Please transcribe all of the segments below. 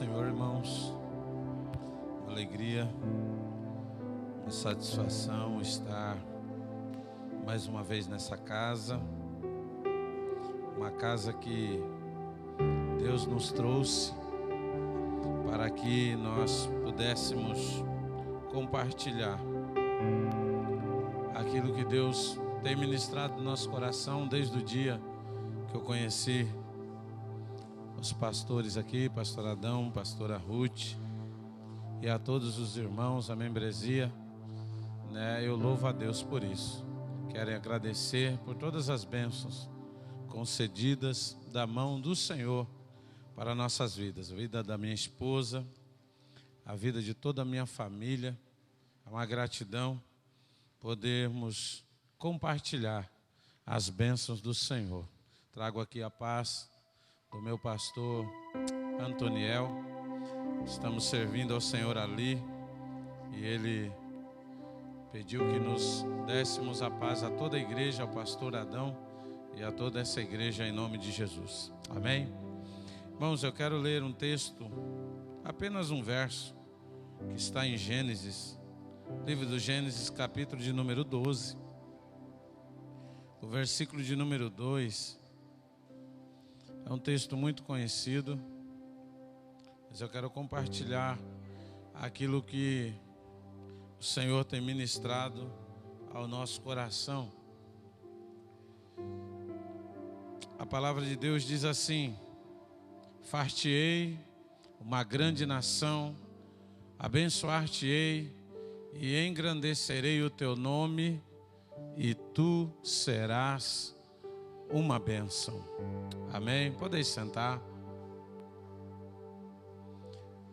Senhor, irmãos. Uma alegria, uma satisfação estar mais uma vez nessa casa. Uma casa que Deus nos trouxe para que nós pudéssemos compartilhar aquilo que Deus tem ministrado no nosso coração desde o dia que eu conheci os pastores aqui, pastor Adão, pastora Ruth, e a todos os irmãos, a membresia, eu louvo a Deus por isso. Quero agradecer por todas as bênçãos concedidas da mão do Senhor para nossas vidas, a vida da minha esposa, a vida de toda a minha família. É uma gratidão podermos compartilhar as bênçãos do Senhor. Trago aqui a paz do meu pastor Antoniel. Estamos servindo ao Senhor ali e ele pediu que nos dessemos a paz a toda a igreja, ao pastor Adão e a toda essa igreja em nome de Jesus. Amém? Irmãos, eu quero ler um texto, apenas um verso, que está em Gênesis, livro do Gênesis, capítulo de número 12. O versículo de número 2 é um texto muito conhecido, mas eu quero compartilhar aquilo que o Senhor tem ministrado ao nosso coração. A palavra de Deus diz assim: far-te-ei uma grande nação, abençoar-te-ei e engrandecerei o teu nome, e tu serás uma bênção. Amém? Podeis sentar.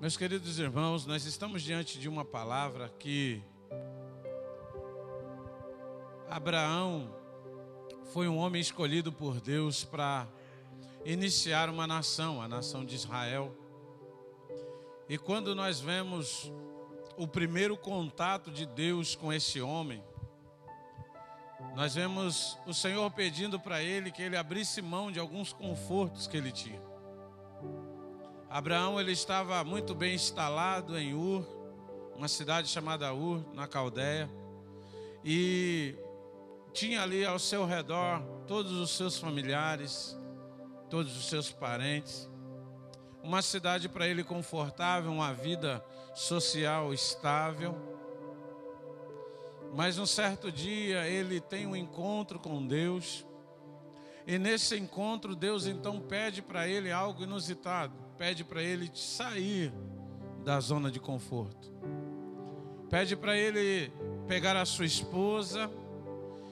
Meus queridos irmãos, nós estamos diante de uma palavra que Abraão foi um homem escolhido por Deus para iniciar uma nação, a nação de Israel. E quando nós vemos o primeiro contato de Deus com esse homem, nós vemos o Senhor pedindo para ele que ele abrisse mão de alguns confortos que ele tinha. Abraão, ele estava muito bem instalado em Ur, uma cidade chamada Ur, na Caldeia, e tinha ali ao seu redor todos os seus familiares, todos os seus parentes, uma cidade para ele confortável, uma vida social estável. Mas um certo dia ele tem um encontro com Deus, e nesse encontro Deus então pede para ele algo inusitado, pede para ele sair da zona de conforto, pede para ele pegar a sua esposa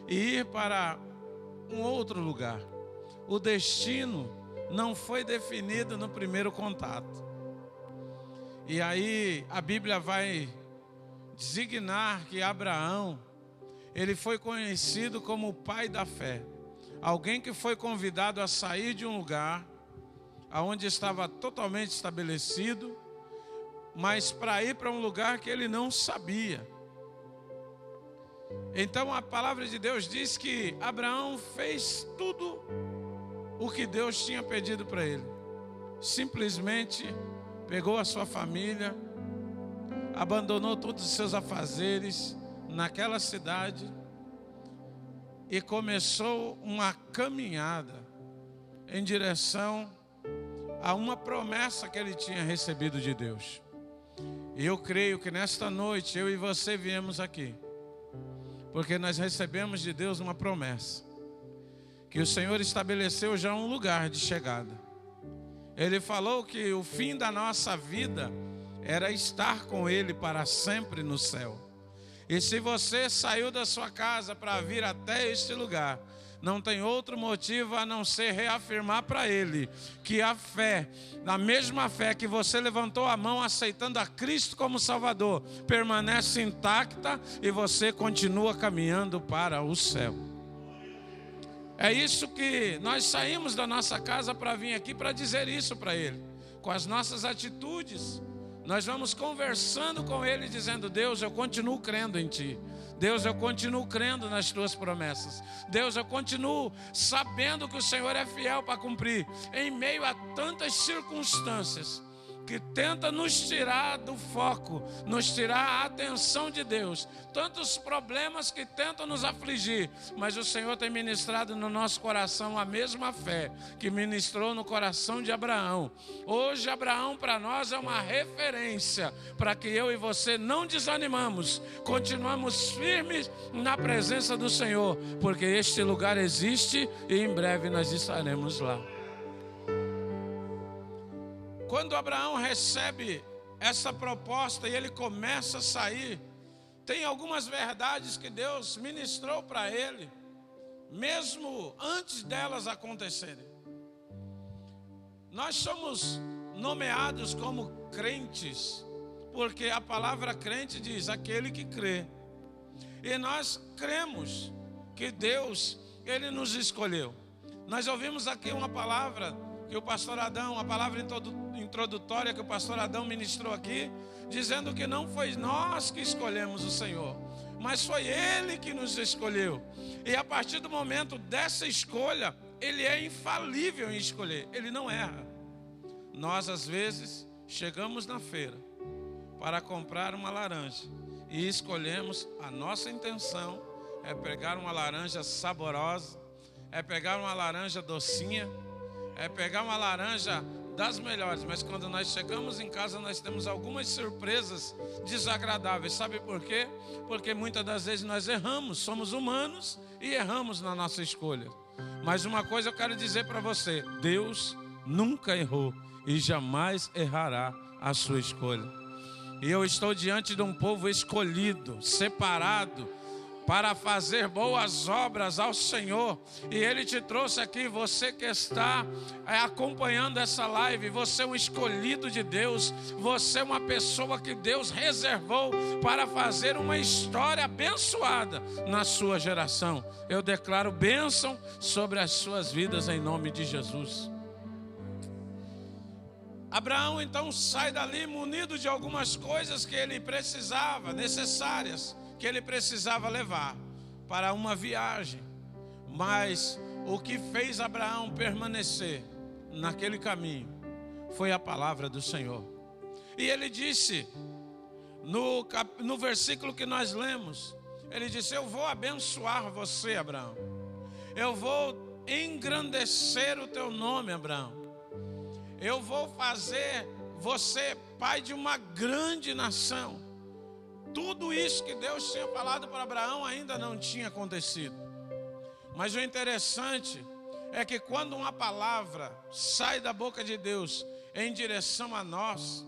e ir para um outro lugar. O destino não foi definido no primeiro contato, e aí a Bíblia vai designar que Abraão, ele foi conhecido como o pai da fé. Alguém que foi convidado a sair de um lugar onde estava totalmente estabelecido, mas para ir para um lugar que ele não sabia. Então a palavra de Deus diz que Abraão fez tudo o que Deus tinha pedido para ele. Simplesmente pegou a sua família, abandonou todos os seus afazeres naquela cidade e começou uma caminhada em direção a uma promessa que ele tinha recebido de Deus. E eu creio que nesta noite eu e você viemos aqui porque nós recebemos de Deus uma promessa, que o Senhor estabeleceu já um lugar de chegada. Ele falou que o fim da nossa vida era estar com Ele para sempre no céu. E se você saiu da sua casa para vir até este lugar, não tem outro motivo a não ser reafirmar para Ele que a fé, a mesma fé que você levantou a mão aceitando a Cristo como Salvador, permanece intacta e você continua caminhando para o céu. É isso que nós saímos da nossa casa para vir aqui para dizer isso para Ele. Com as nossas atitudes, nós vamos conversando com Ele, dizendo: Deus, eu continuo crendo em Ti. Deus, eu continuo crendo nas Tuas promessas. Deus, eu continuo sabendo que o Senhor é fiel para cumprir. Em meio a tantas circunstâncias que tenta nos tirar do foco, nos tirar a atenção de Deus. Tantos problemas que tentam nos afligir, mas o Senhor tem ministrado no nosso coração a mesma fé que ministrou no coração de Abraão. Hoje Abraão para nós é uma referência para que eu e você não desanimamos, continuamos firmes na presença do Senhor, porque este lugar existe e em breve nós estaremos lá. Quando Abraão recebe essa proposta e ele começa a sair, tem algumas verdades que Deus ministrou para ele, mesmo antes delas acontecerem. Nós somos nomeados como crentes, porque a palavra crente diz aquele que crê. E nós cremos que Deus, Ele nos escolheu. Nós ouvimos aqui uma palavra que o pastor Adão, uma palavra introdutória que o pastor Adão ministrou aqui, dizendo que não foi nós que escolhemos o Senhor, mas foi Ele que nos escolheu. E a partir do momento dessa escolha, Ele é infalível em escolher, Ele não erra. Nós às vezes chegamos na feira para comprar uma laranja e escolhemos, a nossa intenção é pegar uma laranja saborosa, é pegar uma laranja docinha, é pegar uma laranja das melhores, mas quando nós chegamos em casa nós temos algumas surpresas desagradáveis. Sabe por quê? Porque muitas das vezes nós erramos, somos humanos e erramos na nossa escolha. Mas uma coisa eu quero dizer para você: Deus nunca errou e jamais errará a sua escolha. E eu estou diante de um povo escolhido, separado, para fazer boas obras ao Senhor. E Ele te trouxe aqui, você que está acompanhando essa live, você é um escolhido de Deus, você é uma pessoa que Deus reservou para fazer uma história abençoada na sua geração. Eu declaro bênção sobre as suas vidas em nome de Jesus. Abraão então sai dali munido de algumas coisas que ele precisava, necessárias, que ele precisava levar para uma viagem. Mas o que fez Abraão permanecer naquele caminho foi a palavra do Senhor. E ele disse, no versículo que nós lemos, ele disse: eu vou abençoar você, Abraão. Eu vou engrandecer o teu nome, Abraão. Eu vou fazer você pai de uma grande nação. Tudo isso que Deus tinha falado para Abraão ainda não tinha acontecido. Mas o interessante é que quando uma palavra sai da boca de Deus em direção a nós,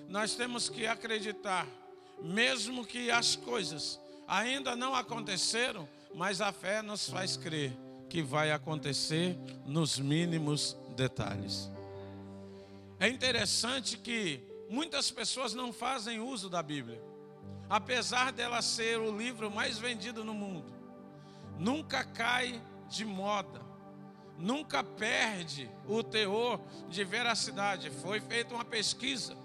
nós temos que acreditar, mesmo que as coisas ainda não aconteceram, mas a fé nos faz crer que vai acontecer nos mínimos detalhes. É interessante que muitas pessoas não fazem uso da Bíblia, apesar dela ser o livro mais vendido no mundo. Nunca cai de moda, nunca perde o teor de veracidade. Foi feita uma pesquisa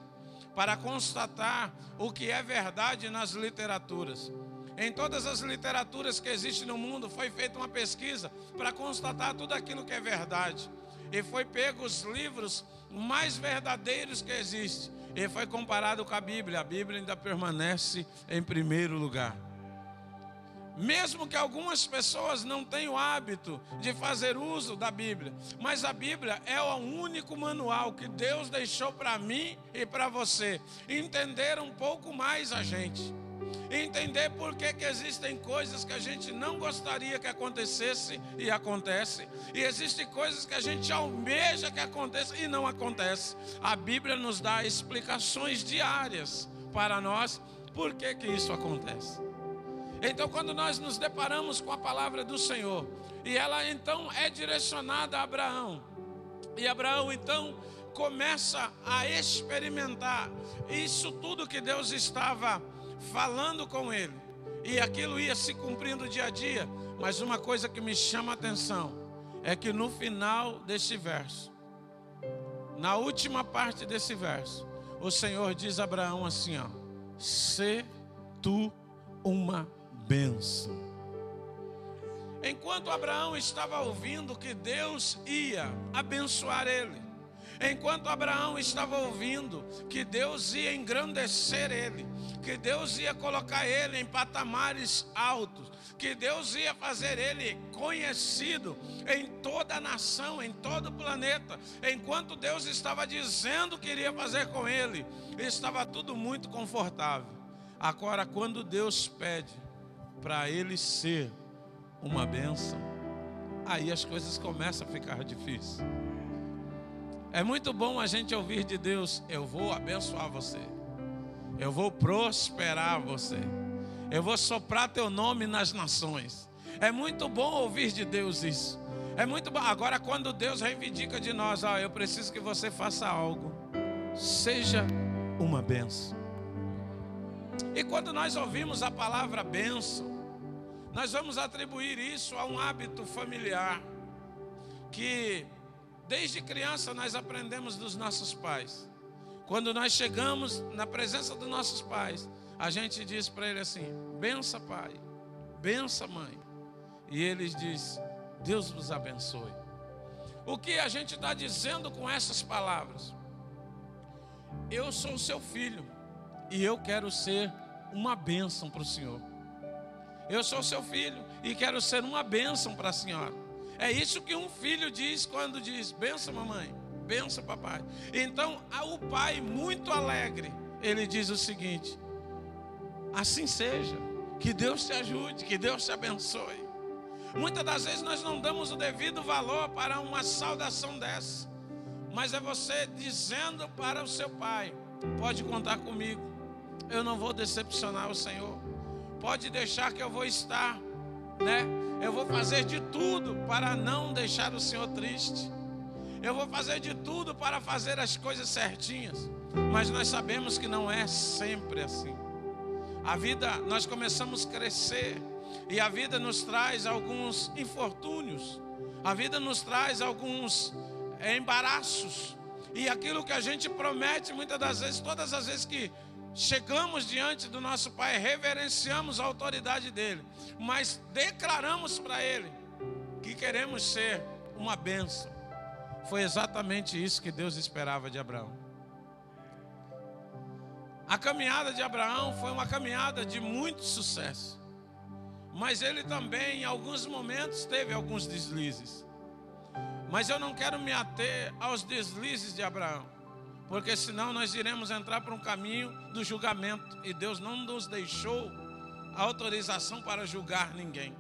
para constatar o que é verdade nas literaturas. Em todas as literaturas que existem no mundo, foi feita uma pesquisa para constatar tudo aquilo que é verdade. E foi pego os livros mais verdadeiros que existem e foi comparado com a Bíblia. A Bíblia ainda permanece em primeiro lugar. Mesmo que algumas pessoas não tenham o hábito de fazer uso da Bíblia, mas a Bíblia é o único manual que Deus deixou para mim e para você entender um pouco mais a gente. Entender por que existem coisas que a gente não gostaria que acontecesse e acontece. E existem coisas que a gente almeja que aconteça e não acontece. A Bíblia nos dá explicações diárias para nós por que isso acontece. Então, quando nós nos deparamos com a palavra do Senhor, e ela então é direcionada a Abraão, e Abraão então começa a experimentar isso tudo que Deus estava falando com ele, e aquilo ia se cumprindo dia a dia. Mas uma coisa que me chama a atenção é que no final desse verso, na última parte desse verso, o Senhor diz a Abraão assim, ó: sê tu uma bênção. Enquanto Abraão estava ouvindo que Deus ia abençoar ele, Enquanto Abraão estava ouvindo que Deus ia engrandecer ele, que Deus ia colocar ele em patamares altos, que Deus ia fazer ele conhecido em toda a nação, em todo o planeta, enquanto Deus estava dizendo que iria fazer com ele, estava tudo muito confortável. Agora, quando Deus pede para ele ser uma bênção, aí as coisas começam a ficar difíceis. É muito bom a gente ouvir de Deus: eu vou abençoar você, eu vou prosperar você, eu vou soprar teu nome nas nações. É muito bom ouvir de Deus isso. É muito bom. Agora, quando Deus reivindica de nós: eu preciso que você faça algo, seja uma bênção. E quando nós ouvimos a palavra bênção, nós vamos atribuir isso a um hábito familiar que desde criança nós aprendemos dos nossos pais. Quando nós chegamos na presença dos nossos pais, a gente diz para ele assim: bença pai, bença mãe. E eles dizem: Deus vos abençoe. O que a gente está dizendo com essas palavras? Eu sou seu filho e eu quero ser uma bênção para o Senhor. Eu sou seu filho e quero ser uma bênção para a senhora. É isso que um filho diz quando diz: benção mamãe, benção papai. Então o pai, muito alegre, ele diz o seguinte: assim seja, que Deus te ajude, que Deus te abençoe. Muitas das vezes nós não damos o devido valor para uma saudação dessa, mas é você dizendo para o seu pai: pode contar comigo, eu não vou decepcionar o Senhor, pode deixar que eu vou estar, eu vou fazer de tudo para não deixar o Senhor triste. Eu vou fazer de tudo para fazer as coisas certinhas. Mas nós sabemos que não é sempre assim. A vida, nós começamos a crescer e a vida nos traz alguns infortúnios. A vida nos traz alguns embaraços. E aquilo que a gente promete, muitas das vezes, todas as vezes que chegamos diante do nosso Pai, reverenciamos a autoridade dele, mas declaramos para ele que queremos ser uma bênção. Foi exatamente isso que Deus esperava de Abraão. A caminhada de Abraão foi uma caminhada de muito sucesso, mas ele também em alguns momentos teve alguns deslizes. Mas eu não quero me ater aos deslizes de Abraão, porque senão nós iremos entrar para um caminho do julgamento, e Deus não nos deixou a autorização para julgar ninguém.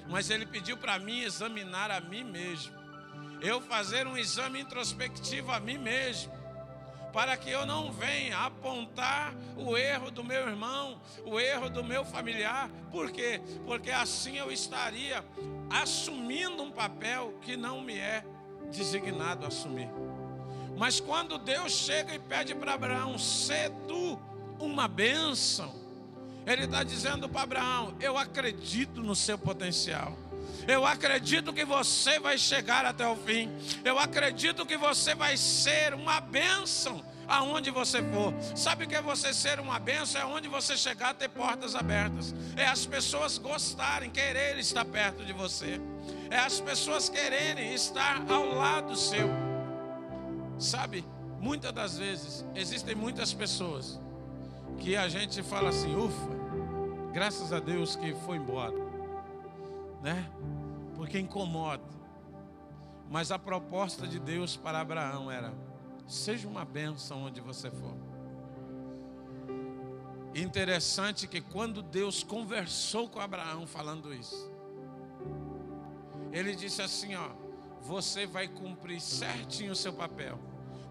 Mas ele pediu para mim examinar a mim mesmo, eu fazer um exame introspectivo a mim mesmo, para que eu não venha apontar o erro do meu irmão, o erro do meu familiar. Por quê? Porque assim eu estaria assumindo um papel que não me é designado assumir. Mas quando Deus chega e pede para Abraão: sê tu uma bênção, ele está dizendo para Abraão: eu acredito no seu potencial, eu acredito que você vai chegar até o fim, eu acredito que você vai ser uma bênção aonde você for. Sabe o que é você ser uma bênção? É onde você chegar a ter portas abertas, é as pessoas gostarem, quererem estar perto de você, é as pessoas quererem estar ao lado seu. Sabe, muitas das vezes existem muitas pessoas que a gente fala assim: ufa, graças a Deus que foi embora, porque incomoda. Mas a proposta de Deus para Abraão era: seja uma bênção onde você for. Interessante que quando Deus conversou com Abraão falando isso, ele disse assim: você vai cumprir certinho o seu papel,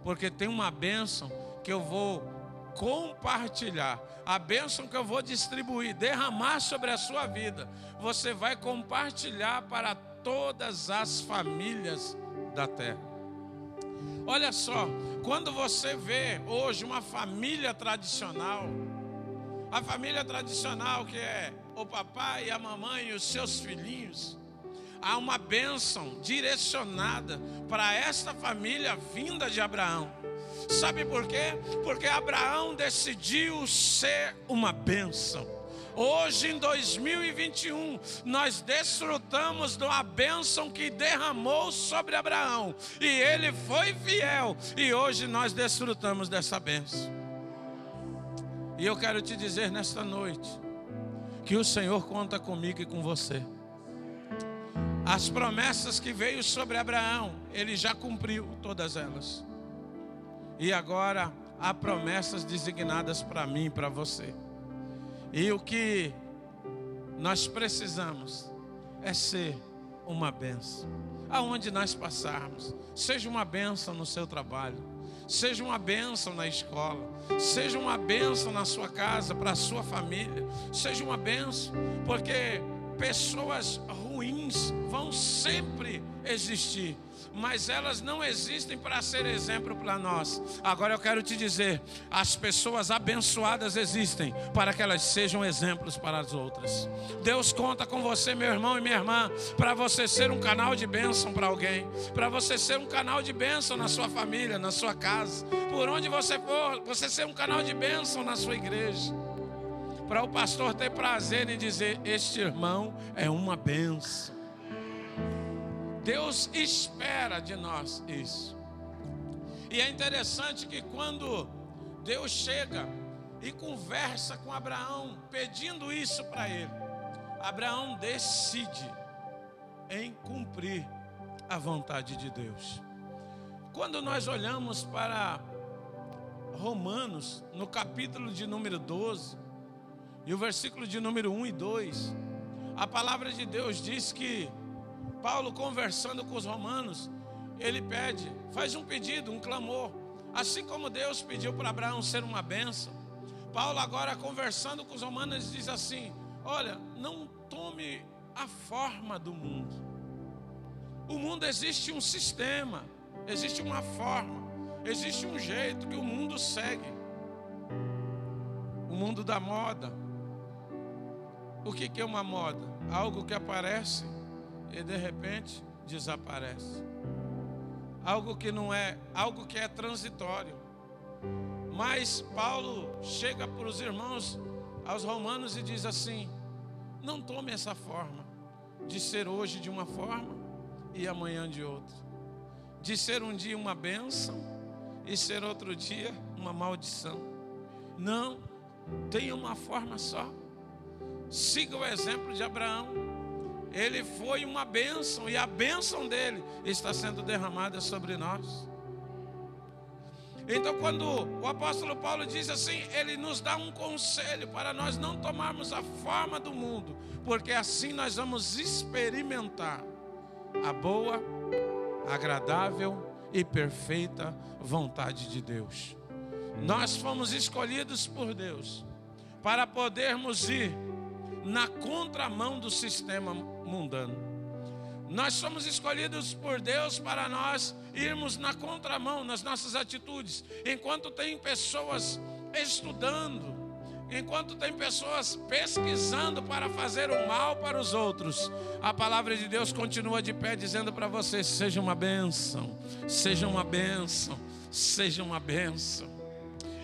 porque tem uma bênção que eu vou compartilhar, a bênção que eu vou distribuir, derramar sobre a sua vida, você vai compartilhar para todas as famílias da terra. Olha só, quando você vê hoje uma família tradicional, a família tradicional que é o papai e a mamãe e os seus filhinhos, há uma bênção direcionada para esta família vinda de Abraão. Sabe por quê? Porque Abraão decidiu ser uma bênção. Hoje em 2021, nós desfrutamos de uma bênção que derramou sobre Abraão, e ele foi fiel, e hoje nós desfrutamos dessa bênção. E eu quero te dizer nesta noite, que o Senhor conta comigo e com você. As promessas que veio sobre Abraão, ele já cumpriu todas elas. E agora há promessas designadas para mim e para você. E o que nós precisamos é ser uma bênção. Aonde nós passarmos, seja uma bênção no seu trabalho, seja uma bênção na escola, seja uma bênção na sua casa, para a sua família, seja uma bênção, porque pessoas ruins vão sempre existir, mas elas não existem para ser exemplo para nós. Agora eu quero te dizer, as pessoas abençoadas existem para que elas sejam exemplos para as outras. Deus conta com você, meu irmão e minha irmã, para você ser um canal de bênção para alguém, para você ser um canal de bênção na sua família, na sua casa, por onde você for, você ser um canal de bênção na sua igreja, para o pastor ter prazer em dizer: este irmão é uma bênção. Deus espera de nós isso. E é interessante que quando Deus chega e conversa com Abraão, pedindo isso para ele, Abraão decide em cumprir a vontade de Deus. Quando nós olhamos para Romanos, no capítulo de número 12, e o versículo de número 1 e 2, a palavra de Deus diz que Paulo, conversando com os romanos, ele pede, faz um pedido, um clamor, assim como Deus pediu para Abraão ser uma bênção. Paulo agora, conversando com os romanos, diz assim: olha, não tome a forma do mundo. O mundo, existe um sistema, existe uma forma, existe um jeito que o mundo segue. O mundo da moda. O que é uma moda? Algo que aparece e de repente desaparece. Algo que não é, algo que é transitório. Mas Paulo chega para os irmãos, aos romanos, e diz assim: não tome essa forma de ser hoje de uma forma e amanhã de outra, de ser um dia uma bênção e ser outro dia uma maldição. Não, tenha uma forma só. Siga o exemplo de Abraão. Ele foi uma bênção, e a bênção dele está sendo derramada sobre nós. Então, quando o apóstolo Paulo diz assim, ele nos dá um conselho para nós não tomarmos a forma do mundo, porque assim nós vamos experimentar a boa, agradável e perfeita vontade de Deus. Nós fomos escolhidos por Deus para podermos ir na contramão do sistema mundano. Nós somos escolhidos por Deus para nós irmos na contramão nas nossas atitudes. Enquanto tem pessoas estudando, enquanto tem pessoas pesquisando para fazer o mal para os outros, a palavra de Deus continua de pé, dizendo para você: seja uma bênção, seja uma bênção, seja uma bênção.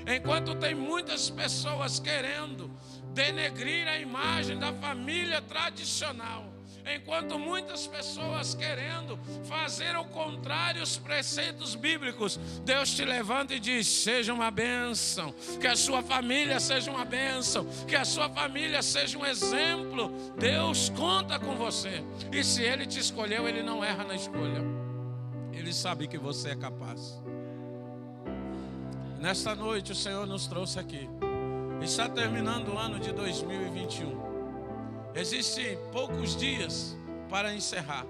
Enquanto tem muitas pessoas querendo denegrir a imagem da família tradicional, enquanto muitas pessoas querendo fazer o contrário aos preceitos bíblicos, Deus te levanta e diz: seja uma bênção, que a sua família seja uma bênção, que a sua família seja um exemplo. Deus conta com você, e se Ele te escolheu, Ele não erra na escolha. Ele sabe que você é capaz. Nesta noite o Senhor nos trouxe aqui. Está terminando o ano de 2021. Existem poucos dias para encerrar.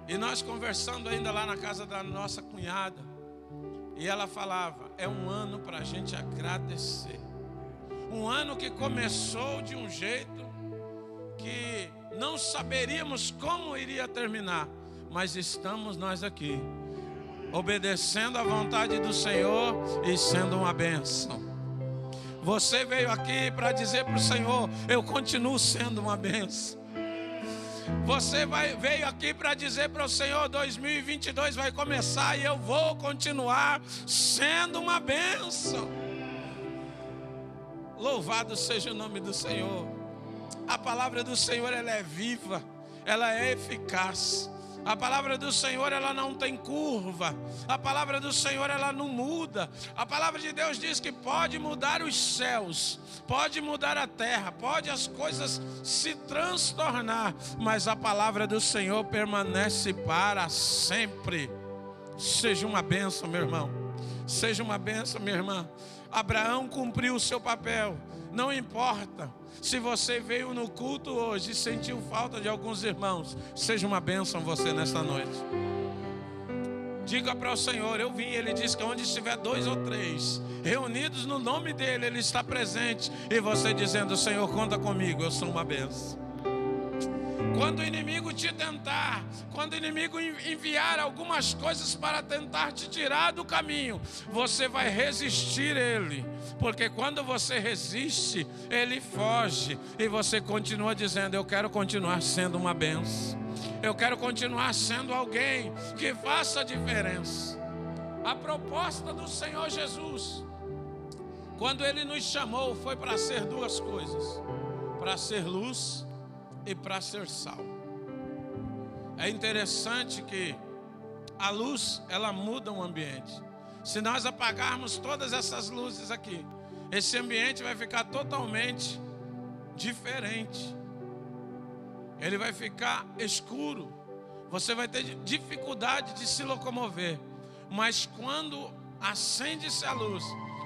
E nós conversando ainda lá na casa da nossa cunhada, e ela falava: é um ano para a gente agradecer. Um ano que começou de um jeito que não saberíamos como iria terminar, mas estamos nós aqui, obedecendo à vontade do Senhor e sendo uma bênção. Você veio aqui para dizer para o Senhor: eu continuo sendo uma bênção. Você veio aqui para dizer para o Senhor: 2022 vai começar e eu vou continuar sendo uma bênção. Louvado seja o nome do Senhor. A palavra do Senhor, ela é viva, ela é eficaz. A palavra do Senhor, ela não tem curva. A palavra do Senhor, ela não muda. A palavra de Deus diz que pode mudar os céus, pode mudar a terra, pode as coisas se transtornar, mas a palavra do Senhor permanece para sempre. Seja uma bênção, meu irmão. Seja uma bênção, minha irmã. Abraão cumpriu o seu papel. Não importa se você veio no culto hoje e sentiu falta de alguns irmãos, seja uma bênção você nesta noite. Diga para o Senhor, eu vim, Ele diz que onde estiver 2 ou 3 reunidos no nome dEle, Ele está presente. E você dizendo, Senhor, conta comigo, eu sou uma bênção. Quando o inimigo te tentar, quando o inimigo enviar algumas coisas para tentar te tirar do caminho, você vai resistir ele, porque quando você resiste, ele foge, e você continua dizendo, eu quero continuar sendo uma bênção, eu quero continuar sendo alguém que faça a diferença. A proposta do Senhor Jesus, quando Ele nos chamou, foi para ser 2 coisas, para ser luz e para ser sal. É interessante que a luz, ela muda o ambiente. Se nós apagarmos todas essas luzes aqui, esse ambiente vai ficar totalmente diferente. Ele vai ficar escuro. Você vai ter dificuldade de se locomover. Mas quando acende-se a luz,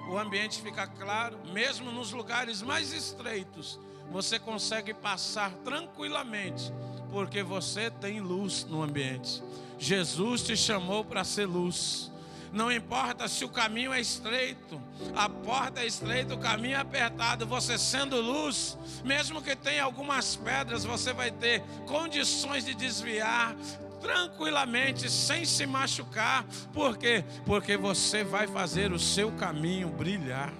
o ambiente fica claro, mesmo nos lugares mais estreitos. Você consegue passar tranquilamente, porque você tem luz no ambiente. Jesus te chamou para ser luz. Não importa se o caminho é estreito, a porta é estreita, o caminho é apertado, você sendo luz, mesmo que tenha algumas pedras, você vai ter condições de desviar tranquilamente, sem se machucar. Por quê? Porque você vai fazer o seu caminho brilhar.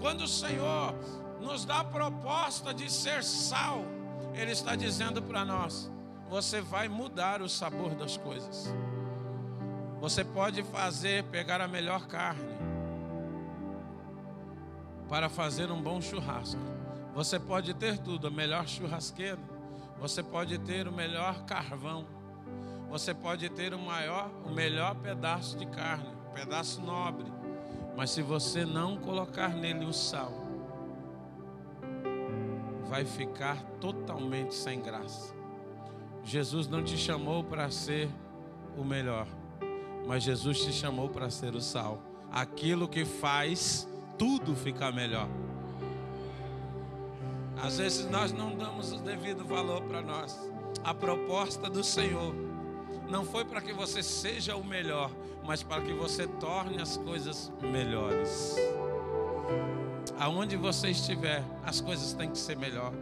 Quando o Senhor nos dá a proposta de ser sal, Ele está dizendo para nós, você vai mudar o sabor das coisas. Você pode pegar a melhor carne para fazer um bom churrasco. Você pode ter tudo, a melhor churrasqueira. Você pode ter o melhor carvão. Você pode ter o melhor pedaço de carne, um pedaço nobre. Mas se você não colocar nele o sal, vai ficar totalmente sem graça. Jesus não te chamou para ser o melhor, mas Jesus te chamou para ser o sal. Aquilo que faz tudo ficar melhor. Às vezes nós não damos o devido valor para nós. A proposta do Senhor não foi para que você seja o melhor, mas para que você torne as coisas melhores. Aonde você estiver, as coisas têm que ser melhor.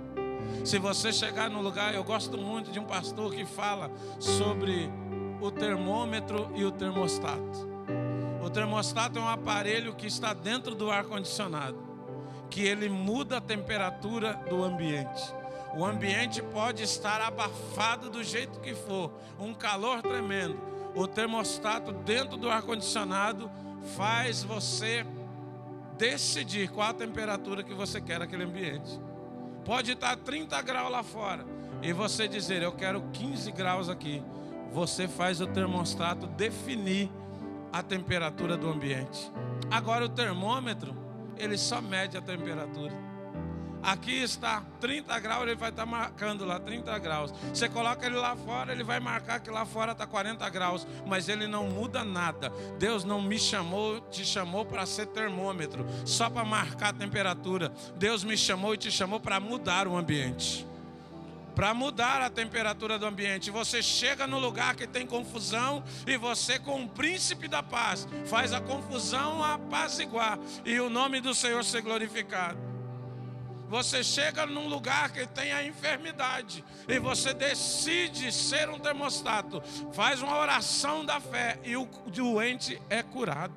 Se você chegar no lugar, eu gosto muito de um pastor que fala sobre o termômetro e o termostato. O termostato é um aparelho que está dentro do ar-condicionado, que ele muda a temperatura do ambiente. O ambiente pode estar abafado do jeito que for, um calor tremendo. O termostato dentro do ar-condicionado faz você decidir qual a temperatura que você quer naquele ambiente. Pode estar 30 graus lá fora e você dizer, eu quero 15 graus aqui. Você faz o termostato definir a temperatura do ambiente. Agora o termômetro, ele só mede a temperatura. Aqui está 30 graus, ele vai estar marcando lá 30 graus. Você coloca ele lá fora, ele vai marcar que lá fora está 40 graus. Mas ele não muda nada. Deus não me chamou, te chamou para ser termômetro, só para marcar a temperatura. Deus me chamou e te chamou para mudar o ambiente, para mudar a temperatura do ambiente. Você chega no lugar que tem confusão e você, com o príncipe da paz, faz a confusão apaziguar e o nome do Senhor ser glorificado. Você chega num lugar que tem a enfermidade e você decide ser um termostato, faz uma oração da fé e o doente é curado.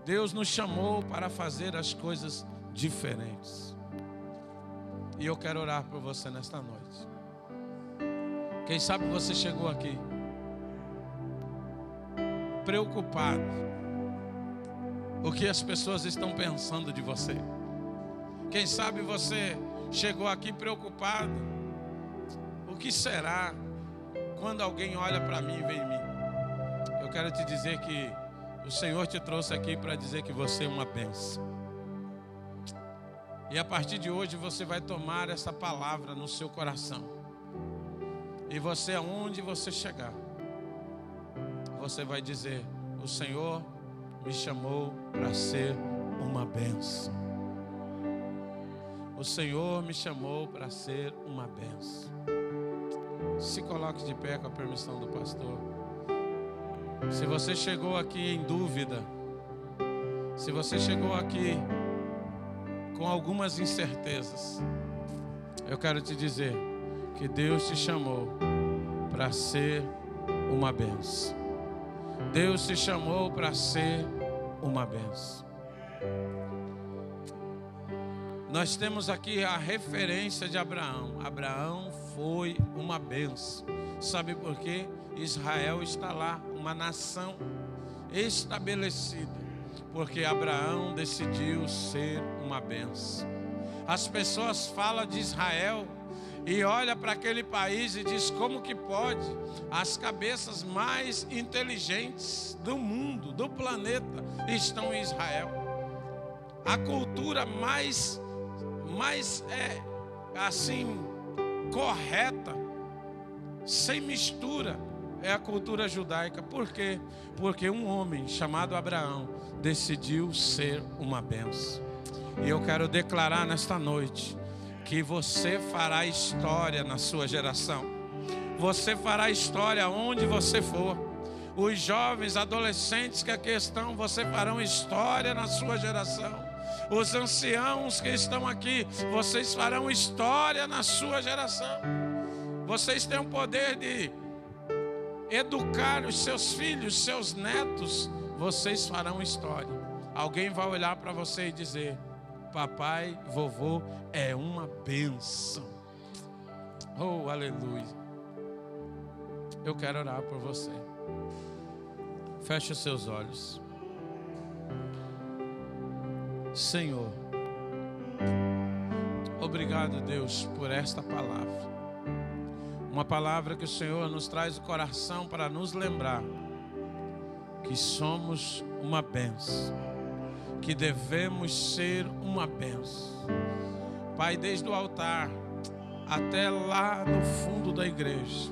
Deus nos chamou para fazer as coisas diferentes. E eu quero orar por você nesta noite. Quem sabe você chegou aqui preocupado. O que as pessoas estão pensando de você? Quem sabe você chegou aqui preocupado. O que será quando alguém olha para mim e vê em mim? Eu quero te dizer que o Senhor te trouxe aqui para dizer que você é uma bênção. E a partir de hoje você vai tomar essa palavra no seu coração. E você, aonde você chegar, você vai dizer: o Senhor me chamou para ser uma bênção. O Senhor me chamou para ser uma bênção. Se coloque de pé com a permissão do pastor. Se você chegou aqui em dúvida, se você chegou aqui com algumas incertezas, eu quero te dizer que Deus te chamou para ser uma bênção. Deus te chamou para ser uma bênção. Nós temos aqui a referência de Abraão. Abraão foi uma bênção. Sabe por quê? Israel está lá, uma nação estabelecida, porque Abraão decidiu ser uma bênção. As pessoas falam de Israel e olham para aquele país e diz: como que pode? As cabeças mais inteligentes do mundo, do planeta, estão em Israel. A cultura mais assim correta, sem mistura, é a cultura judaica. Por quê? Porque um homem chamado Abraão decidiu ser uma bênção. E eu quero declarar nesta noite que você fará história na sua geração. Você fará história onde você for. Os jovens, adolescentes que aqui estão, você farão história na sua geração. Os anciãos que estão aqui, vocês farão história na sua geração. Vocês têm o poder de educar os seus filhos, seus netos. Vocês farão história. Alguém vai olhar para você e dizer: papai, vovô é uma bênção. Oh, aleluia. Eu quero orar por você. Feche os seus olhos. Senhor, obrigado, Deus, por esta palavra. Uma palavra que o Senhor nos traz o coração para nos lembrar que somos uma bênção, que devemos ser uma bênção. Pai, desde o altar até lá no fundo da igreja,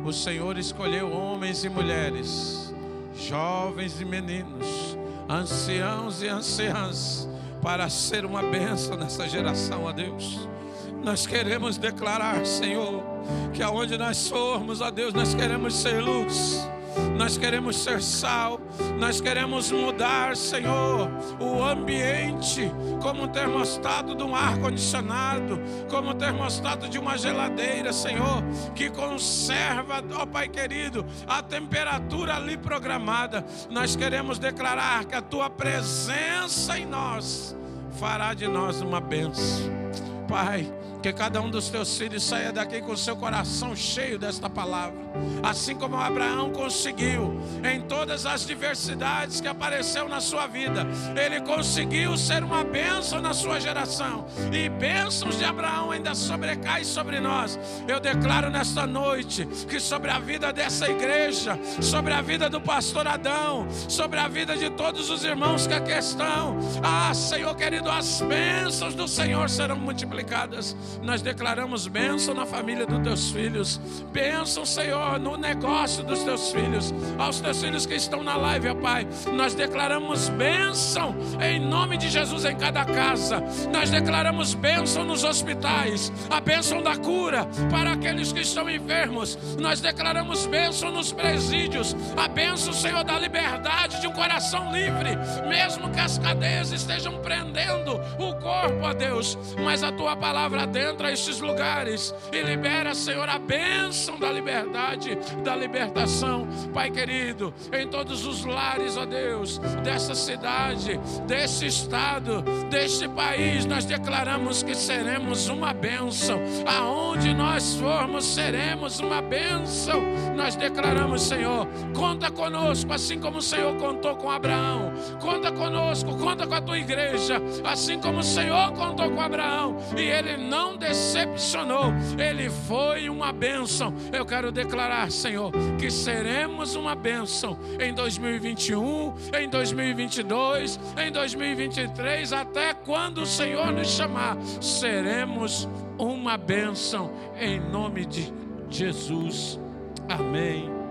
o Senhor escolheu homens e mulheres, jovens e meninos, anciãos e anciãs, para ser uma bênção nessa geração, ó Deus. Nós queremos declarar, Senhor, que aonde nós formos, ó Deus, nós queremos ser luz, nós queremos ser sal, nós queremos mudar, Senhor, o ambiente, como um termostato de um ar-condicionado, como um termostato de uma geladeira, Senhor, que conserva, ó Pai querido, a temperatura ali programada. Nós queremos declarar que a Tua presença em nós fará de nós uma bênção. Pai, que cada um dos Teus filhos saia daqui com o seu coração cheio desta palavra, assim como Abraão conseguiu em todas as diversidades que apareceu na sua vida. Ele conseguiu ser uma bênção na sua geração, e bênçãos de Abraão ainda sobrecaem sobre nós. Eu declaro nesta noite que sobre a vida dessa igreja, sobre a vida do pastor Adão, sobre a vida de todos os irmãos que aqui estão, Senhor querido, as bênçãos do Senhor serão multiplicadas. Nós declaramos bênção na família dos Teus filhos, bênção, Senhor, no negócio dos Teus filhos, aos Teus filhos que estão na live, ó Pai. Nós declaramos bênção em nome de Jesus em cada casa. Nós declaramos bênção nos hospitais, a bênção da cura para aqueles que estão enfermos. Nós declaramos bênção nos presídios, a bênção, Senhor, da liberdade, de um coração livre, mesmo que as cadeias estejam prendendo o corpo, ó Deus, mas a Tua palavra adentra estes lugares e libera, Senhor, a bênção da liberdade. cidade da libertação. Pai querido, em todos os lares, ó Deus, dessa cidade, desse estado, deste país, nós declaramos que seremos uma bênção. Aonde nós formos, seremos uma bênção. Nós declaramos, Senhor, conta conosco, assim como o Senhor contou com Abraão. Conta conosco, conta com a tua igreja, assim como o Senhor contou com Abraão. E ele não decepcionou, ele foi uma bênção. Eu quero declarar, Senhor, que seremos uma bênção em 2021, em 2022, em 2023, até quando o Senhor nos chamar, seremos uma bênção em nome de Jesus. Amém.